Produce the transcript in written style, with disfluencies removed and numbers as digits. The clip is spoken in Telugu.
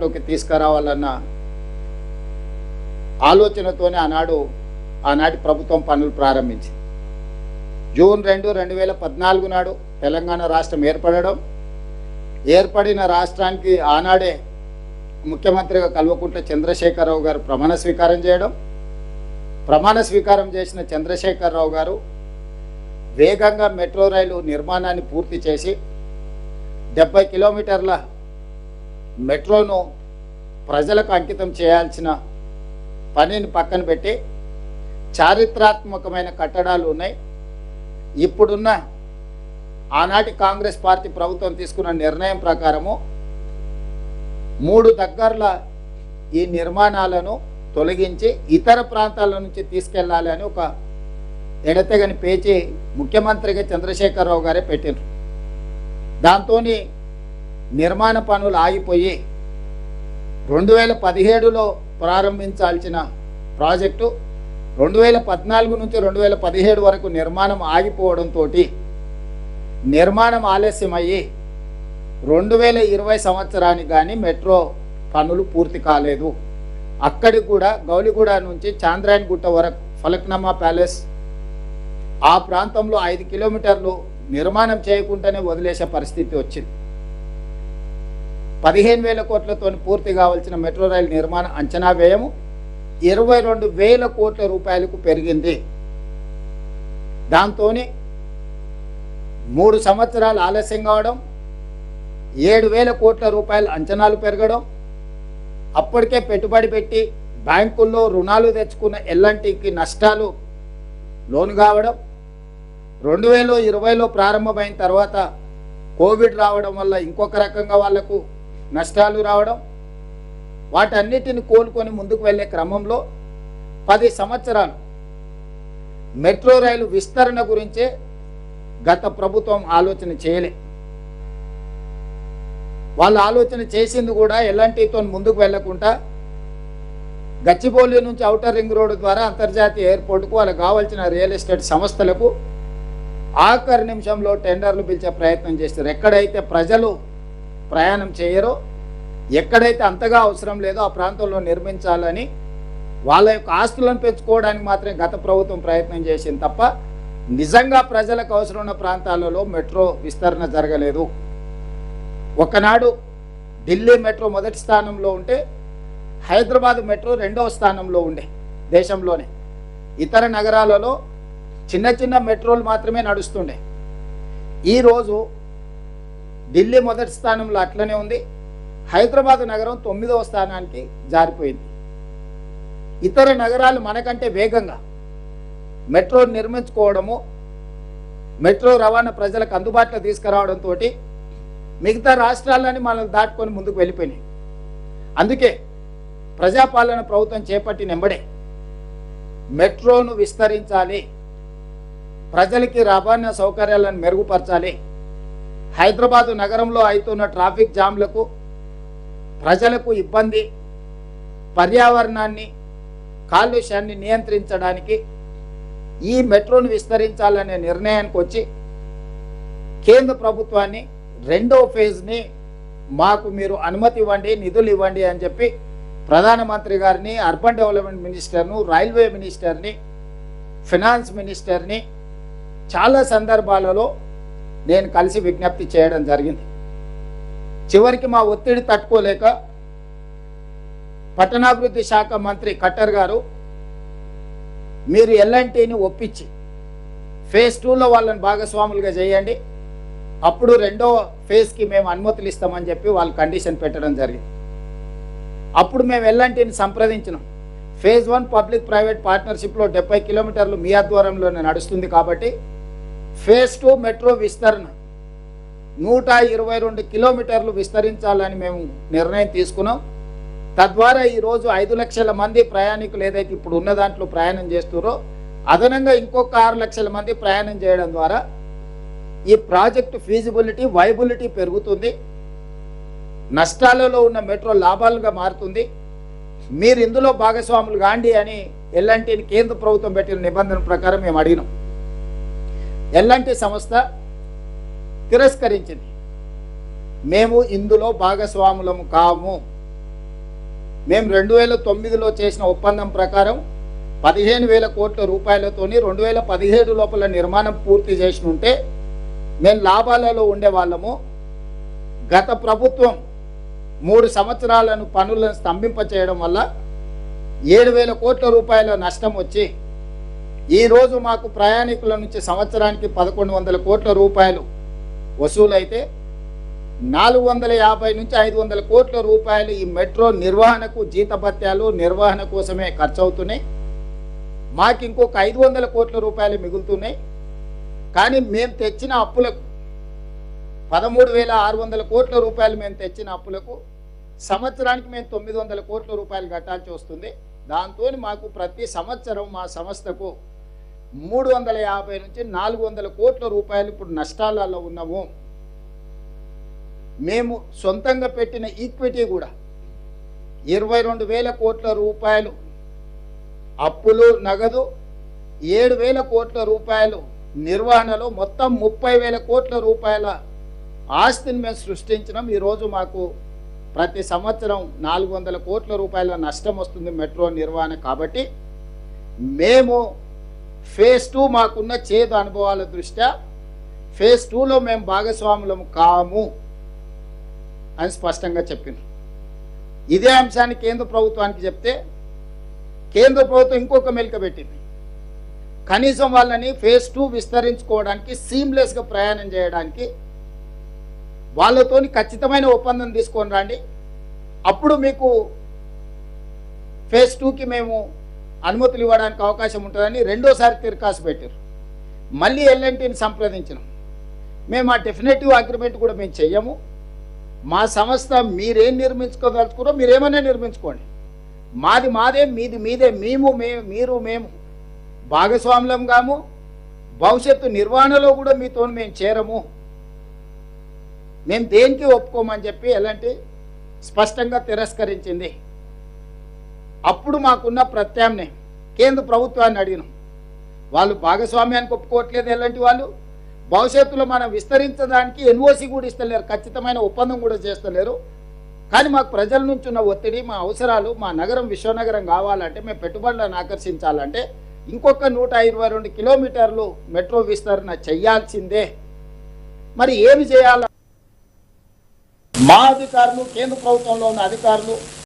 లోకి తీసుకురావాలన్న ఆలోచనతోనే ఆనాటి ప్రభుత్వం పనులు ప్రారంభించింది. జూన్ 2, 2014 నాడు తెలంగాణ రాష్ట్రం ఏర్పడిన రాష్ట్రానికి ఆనాడే ముఖ్యమంత్రిగా కల్వకుంట్ల చంద్రశేఖరరావు గారు ప్రమాణ స్వీకారం చేసిన చంద్రశేఖరరావు గారు వేగంగా మెట్రో రైలు నిర్మాణాన్ని పూర్తి చేసి 70 కిలోమీటర్ల మెట్రోను ప్రజలకు అంకితం చేయాల్సిన పనిని పక్కన పెట్టి చారిత్రాత్మకమైన కట్టడాలు ఉన్నాయి. ఇప్పుడున్న ఆనాటి కాంగ్రెస్ పార్టీ ప్రభుత్వం తీసుకున్న నిర్ణయం ప్రకారము 3 దగ్గరల ఈ నిర్మాణాలను తొలగించి ఇతర ప్రాంతాల నుంచి తీసుకెళ్లాలి అని ఒక ఎడతెగని పేచి ముఖ్యమంత్రిగా చంద్రశేఖరరావు గారే పెట్టినారు. దాంతో నిర్మాణ పనులు ఆగిపోయి 2017లో ప్రారంభించాల్సిన ప్రాజెక్టు 2014 నుంచి 2017 వరకు నిర్మాణం ఆగిపోవడంతో నిర్మాణం ఆలస్యమయ్యి 2020 సంవత్సరానికి కానీ మెట్రో పనులు పూర్తి కాలేదు. అక్కడికి కూడా గౌలిగూడ నుంచి చాంద్రాయణగుట్ట వరకు ఫలక్నామా ప్యాలెస్ ఆ ప్రాంతంలో 5 కిలోమీటర్లు నిర్మాణం చేయకుండానే వదిలేసే పరిస్థితి వచ్చింది. 15,000 కోట్లతో పూర్తి కావాల్సిన మెట్రో రైలు నిర్మాణ అంచనా వ్యయము 22,000 కోట్ల రూపాయలకు పెరిగింది. దాంతో 3 సంవత్సరాలు ఆలస్యం కావడం, 7,000 కోట్ల రూపాయల అంచనాలు పెరగడం, అప్పటికే పెట్టుబడి పెట్టి బ్యాంకుల్లో రుణాలు తెచ్చుకున్న ఎల్ఎన్టీకి నష్టాలు లోను కావడం, 2020లో ప్రారంభమైన తర్వాత కోవిడ్ రావడం వల్ల ఇంకొక రకంగా వాళ్లకు నష్టాలు రావడం, వాటన్నిటిని కోలుకొని ముందుకు వెళ్ళే క్రమంలో 10 సంవత్సరాలు మెట్రో రైలు విస్తరణ గురించే గత ప్రభుత్వం ఆలోచన చేయలే. వాళ్ళు ఆలోచన చేసింది కూడా ఎల్ఎన్టీతో ముందుకు వెళ్లకుండా గచ్చిబౌలి నుంచి ఔటర్ రింగ్ రోడ్డు ద్వారా అంతర్జాతీయ ఎయిర్పోర్టుకు వాళ్ళకు కావాల్సిన రియల్ ఎస్టేట్ సంస్థలకు ఆఖరి నిమిషంలో టెండర్లు పిలిచే ప్రయత్నం చేస్తారు. ఎక్కడైతే ప్రజలు ప్రయాణం చేయరో, ఎక్కడైతే అంతగా అవసరం లేదో ఆ ప్రాంతంలో నిర్మించాలని వాళ్ళ యొక్క ఆస్తులను పెంచుకోవడానికి మాత్రమే గత ప్రభుత్వం ప్రయత్నం చేసింది తప్ప నిజంగా ప్రజలకు అవసరం ఉన్న ప్రాంతాలలో మెట్రో విస్తరణ జరగలేదు. ఒకనాడు ఢిల్లీ మెట్రో మొదటి స్థానంలో ఉంటే హైదరాబాద్ మెట్రో 2వ స్థానంలో ఉండే దేశంలోనే. ఇతర నగరాలలో చిన్న చిన్న మెట్రోలు మాత్రమే నడుస్తుండే. ఈరోజు ఢిల్లీ మొదటి స్థానంలో అట్లనే ఉంది, హైదరాబాద్ నగరం 9వ స్థానానికి జారిపోయింది. ఇతర నగరాలు మనకంటే వేగంగా మెట్రో నిర్మించుకోవడము, మెట్రో రవాణా ప్రజలకు అందుబాటులో తీసుకురావడంతో మిగతా రాష్ట్రాలని మనల్ని దాటుకొని ముందుకు వెళ్ళిపోయినాయి. అందుకే ప్రజాపాలన ప్రభుత్వం చేపట్టిన వెంబడే మెట్రోను విస్తరించాలి, ప్రజలకి రవాణా సౌకర్యాలను మెరుగుపరచాలి, హైదరాబాదు నగరంలో అవుతున్న ట్రాఫిక్ జామ్లకు, ప్రజలకు ఇబ్బంది, పర్యావరణాన్ని, కాలుష్యాన్ని నియంత్రించడానికి ఈ మెట్రోను విస్తరించాలనే నిర్ణయానికి వచ్చి కేంద్ర ప్రభుత్వాన్ని 2వ ఫేజ్ని మాకు మీరు అనుమతి ఇవ్వండి, నిధులు ఇవ్వండి అని చెప్పి ప్రధానమంత్రి గారిని, అర్బన్ డెవలప్మెంట్ మినిస్టర్ను, రైల్వే మినిస్టర్ని, ఫినాన్స్ మినిస్టర్ని చాలా సందర్భాలలో నేను కలిసి విజ్ఞప్తి చేయడం జరిగింది. చివరికి మా ఒత్తిడి తట్టుకోలేక పట్టణాభివృద్ధి శాఖ మంత్రి ఖట్టర్ గారు మీరు ఎల్ఎన్టీని ఒప్పించి ఫేజ్ 2లో వాళ్ళని భాగస్వాములుగా చేయండి, అప్పుడు 2వ ఫేజ్కి మేము అనుమతులు ఇస్తామని చెప్పి వాళ్ళు కండిషన్ పెట్టడం జరిగింది. అప్పుడు మేము ఎల్ఎన్టీని సంప్రదించినాం. ఫేజ్ 1 పబ్లిక్ ప్రైవేట్ పార్ట్నర్షిప్లో 70 కిలోమీటర్లు మీ ఆధ్వర్యంలోనే నడుస్తుంది కాబట్టి ఫేజ్ 2 మెట్రో విస్తరణ 122 కిలోమీటర్లు విస్తరించాలని మేము నిర్ణయం తీసుకున్నాం. తద్వారా ఈరోజు 5 లక్షల మంది ప్రయాణికులు ఏదైతే ఇప్పుడు ఉన్న దాంట్లో ప్రయాణం చేస్తున్నారో అదనంగా ఇంకొక 6 లక్షల మంది ప్రయాణం చేయడం ద్వారా ఈ ప్రాజెక్టు ఫీజిబిలిటీ, వైబిలిటీ పెరుగుతుంది, నష్టాలలో ఉన్న మెట్రో లాభాలుగా మారుతుంది, మీరు ఇందులో భాగస్వాములు కాండి అని ఎల్ఎన్టీని కేంద్ర ప్రభుత్వం పెట్టిన నిబంధన ప్రకారం మేము అడిగినాం. ఎల్ఎన్టీ సంస్థ తిరస్కరించింది. మేము ఇందులో భాగస్వాములము కాము, మేము 2009లో చేసిన ఒప్పందం ప్రకారం 15,000 కోట్ల రూపాయలతోని 2017 లోపల నిర్మాణం పూర్తి చేసి ఉంటే మేము లాభాలలో ఉండేవాళ్ళము. గత ప్రభుత్వం 3 సంవత్సరాలను పనులను స్తంభింపచేయడం వల్ల 7,000 కోట్ల రూపాయల నష్టం వచ్చి ఈరోజు మాకు ప్రయాణికుల నుంచి సంవత్సరానికి 1,100 కోట్ల రూపాయలు వసూలైతే 450 నుంచి 500 కోట్ల రూపాయలు ఈ మెట్రో నిర్వహణకు జీతభత్యాలు నిర్వహణ కోసమే ఖర్చు అవుతున్నాయి. మాకు ఇంకొక 500 కోట్ల రూపాయలు మిగులుతున్నాయి. కానీ మేము తెచ్చిన అప్పులకు 13,600 కోట్ల రూపాయలు మేము తెచ్చిన అప్పులకు సంవత్సరానికి మేము 900 కోట్ల రూపాయలు కట్టాల్సి వస్తుంది. దాంతో మాకు ప్రతి సంవత్సరం మా సంస్థకు 350 నుంచి 400 కోట్ల రూపాయలు ఇప్పుడు నష్టాలలో ఉన్నాము. మేము సొంతంగా పెట్టిన ఈక్విటీ కూడా 22,000 కోట్ల రూపాయలు అప్పులు నగదు, 7,000 కోట్ల రూపాయలు నిర్వహణలో మొత్తం 30,000 కోట్ల రూపాయల ఆస్తిని మేము సృష్టించినాం. ఈరోజు మాకు ప్రతి సంవత్సరం 400 కోట్ల రూపాయల నష్టం వస్తుంది మెట్రో నిర్వహణ. కాబట్టి మేము ఫేజ్ 2 మాకున్న చేదు అనుభవాల దృష్ట్యా ఫేజ్ 2లో మేము భాగస్వాములం కాము అని స్పష్టంగా చెప్పింది. ఇదే అంశాన్ని కేంద్ర ప్రభుత్వానికి చెప్తే కేంద్ర ప్రభుత్వం ఇంకొక మెలిక పెట్టింది. కనీసం వాళ్ళని ఫేజ్ 2 విస్తరించుకోవడానికి సీమ్లెస్గా ప్రయాణం చేయడానికి వాళ్ళతోని ఖచ్చితమైన ఒప్పందం తీసుకొని రండి, అప్పుడు మీకు ఫేజ్ 2కి మేము అనుమతులు ఇవ్వడానికి అవకాశం ఉంటుందని రెండోసారి తిరకాసు పెట్టారు. మళ్ళీ ఎల్ఎన్టీని సంప్రదించినాం. మేము ఆ డెఫినెటివ్ అగ్రిమెంట్ కూడా మేము చెయ్యము. మా సంస్థ మీరేం నిర్మించుకోదలుచుకున్నారో మీరేమన్నా నిర్మించుకోండి, మాది మాదే, మీది మీదే, మీరు మేము భాగస్వాములం కాము, భవిష్యత్తు నిర్వహణలో కూడా మీతో మేము చేరము, మేము దేనికి ఒప్పుకోమని చెప్పి ఎలాంటి స్పష్టంగా తిరస్కరించింది. అప్పుడు మాకున్న ప్రత్యామ్నాయం కేంద్ర ప్రభుత్వాన్ని అడిగినాం. వాళ్ళు భాగస్వామ్యానికి ఒప్పుకోవట్లేదు. ఎలాంటి వాళ్ళు భవిష్యత్తులో మనం విస్తరించడానికి ఎన్ఓసి కూడా ఇస్తలేరు, ఖచ్చితమైన ఒప్పందం కూడా చేస్తలేరు. కానీ మాకు ప్రజల నుంచి ఉన్న ఒత్తిడి, మా అవసరాలు, మా నగరం విశ్వనగరం కావాలంటే, మేము పెట్టుబడులను ఆకర్షించాలంటే ఇంకొక 122 కిలోమీటర్లు మెట్రో విస్తరణ చెయ్యాల్సిందే. మరి ఏమి చేయాలి? మా అధికారులు, కేంద్ర ప్రభుత్వంలో ఉన్న అధికారులు